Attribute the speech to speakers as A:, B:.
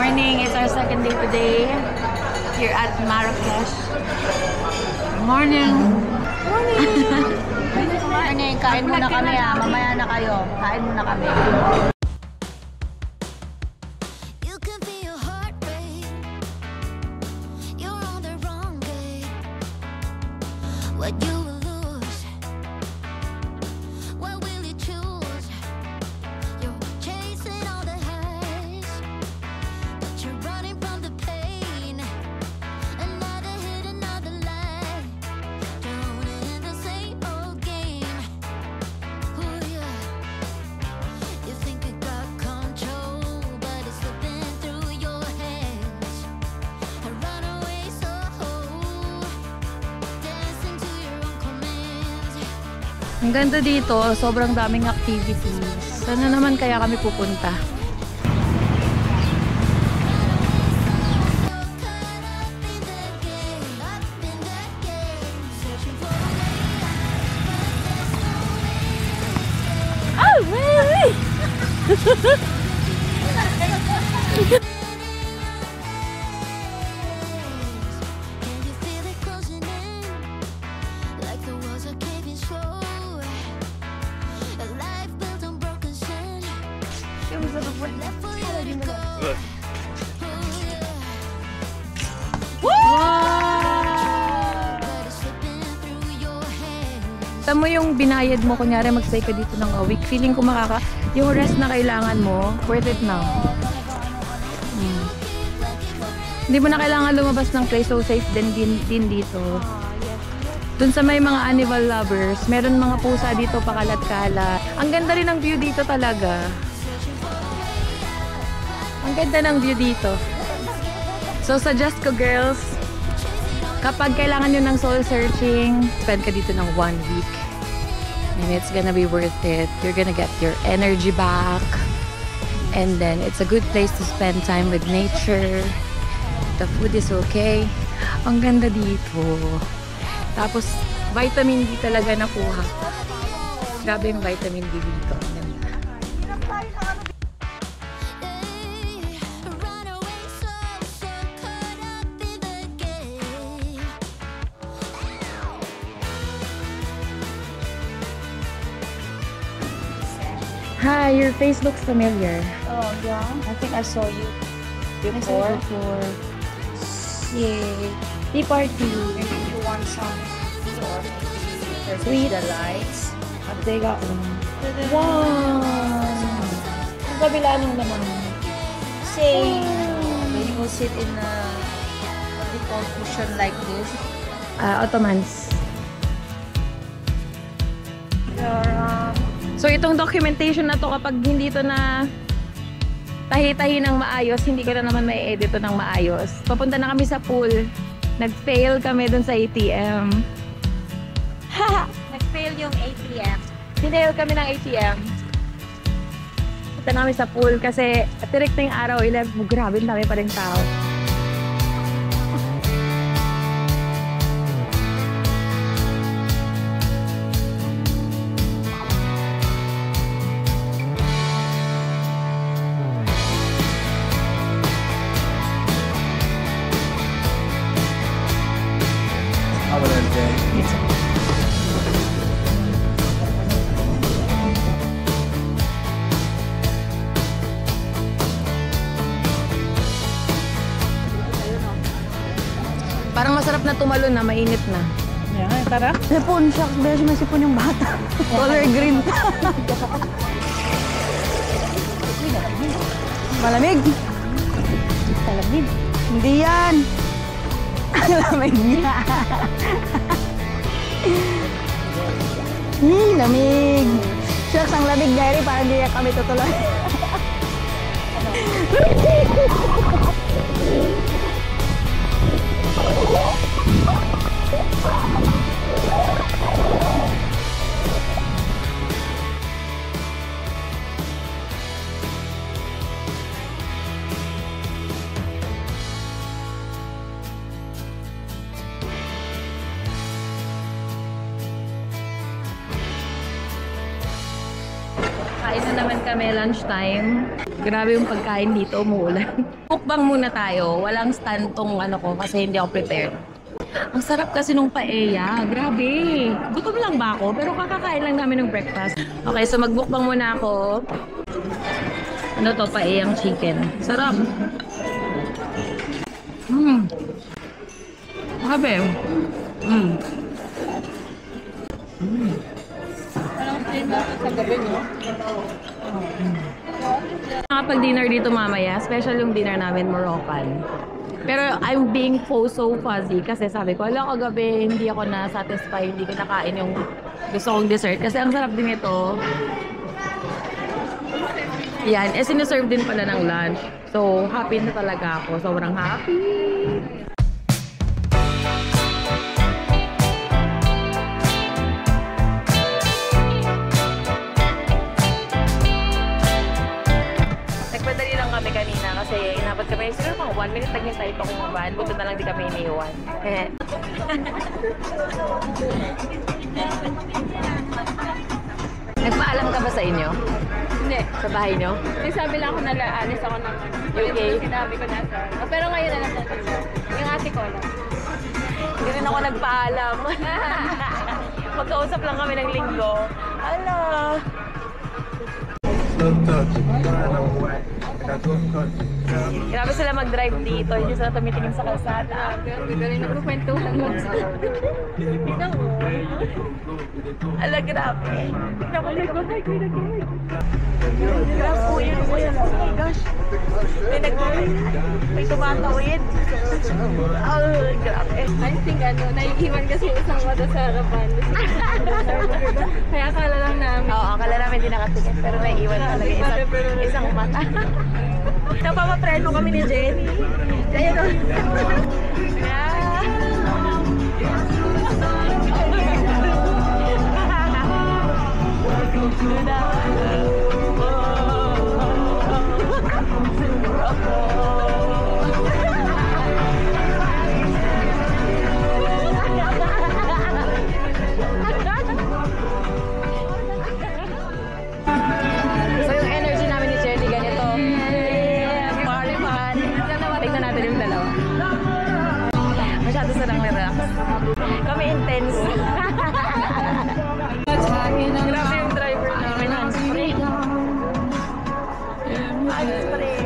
A: morning. It's our second day today here at Marrakesh. Good morning. Morning.
B: Morning. Kain muna kami ha. Mamaya na kayo. Kain muna kami.
C: What you will lose, what will you choose? You're chasing all the highs, but you're running from the pain. Another hit, another lie, drowning in the same old game. Ooh, yeah. You think you got control, but it's slipping through your hands. A runaway soul.
A: Ang ganda dito, sobrang daming activities. Saan na naman kaya kami pupunta? Oh, really?
C: Can you feel it closing in? Like the walls are caving slow. A life built on broken sand. Left for you to go. But it's slipping through your hands.
A: Alam mo yung binayad mo, kunyari mag-stay ka dito ng a week, feeling ko yung rest na kailangan mo, worth it now. Hindi mo na kailangan lumabas ng place, so safe din dito. Dun sa may mga animal lovers, meron mga pusa dito pakalat-kalat. Ang ganda rin ng view dito talaga. Ang ganda ng view dito. So suggest ko girls, kapag kailangan nyo ng soul searching, spend ka dito ng 1 week. And it's gonna be worth it. You're gonna get your energy back. And then it's a good place to spend time with nature. The food is okay. Ang ganda dito. Tapos, vitamin D talaga nakuha. Grabe yung vitamin D dito. Ang ganda.
C: Runaway soul, so caught up in the game.
A: Hi, your face looks familiar.
B: Oh, yeah. I think I saw you before.
A: Yay. Tea party.
B: Maybe you want some tea or maybe
A: Sweet.
B: the lights.
A: At teka, wow! Ang kabila nung naman.
B: Say, when you will sit in a what they call cushion like this.
A: Ottomans.
B: Your
A: So itong documentation na to, kapag hindi to na tahi-tahi ng maayos, hindi ko na naman may edit to ng maayos. Papunta na kami sa pool. Nag-fail kami dun sa ATM.
B: nag-fail yung ATM.
A: Pinail kami ng ATM. Punta na kami sa pool kasi tirik na yung araw. Grabe, dami pa rin tao. Parang masarap na tumalon na, mainit na.
B: Yeah, tara.
A: Sipon, shucks, beses may sipon yung bata. Color green. Malamig. Malamig. Hindi yan. Malamig nga. Lamig. Shucks, ang lamig, Gary. Parang hindi na kami tutuloy. Kain na naman kami, lunchtime. Grabe yung pagkain dito, umuulan. Mukbang muna tayo. Walang stand tong ano ko kasi hindi ako prepared. Ang sarap kasi nung paella. Grabe. Gutom lang ba ako? Pero kakakain lang namin ng breakfast. Okay, so magbukbang muna ako. Ano to? Paellang chicken. Sarap. Grabe.
B: Parang plain lang sa gabi, no?
A: Nakapag-dinner dito mamaya, special yung dinner namin, Moroccan. Pero I'm being so fuzzy kasi sabi ko, ala kagabi, hindi ako na-satisfy, hindi ko nakain yung gusto kong dessert. Kasi ang sarap din ito. Yan, siniserve din pala ng lunch. So, happy na talaga ako. Sobrang happy. Nagpadali lang kami kanina kasi inabot kami. Siguro pang 1 minute naghintay pa kung van. Buto na lang di kami iniwan. Nagpaalam ka ba sa inyo?
B: Hindi.
A: Sa bahay nyo?
B: May sabi lang ako na alis ako ng
A: UK?
B: Sinabi ko na sa... Pero ngayon alam na yung ate ko lang.
A: Hindi rin ako nagpaalam. Magkausap lang kami ng linggo. Ala! Grabe sila mag-drive dito. Hindi sila tumitingin sa kalsada.
B: Galing nagkukwentuhan mo.
A: Ala, grabe. Tignan mo, nag-bye, kuya, grabe, kuya. Oh my gosh. May nag-bye. May tumatawid. Oh, grabe.
B: I think naiiwan kasi yung isang mata sa harapan. Kaya akala lang namin.
A: Oo, akala namin hindi nakatingin. Pero naiiwan talaga isang mata. Napapapreno kami ni Jenny. Ayun o. So yung energy namin ni Jenny ganito. Party man. Tingnan natin yung dalawa. Masyado silang relax. Kami intense. Grabe yung driver namin. Hands-free. Hands-free.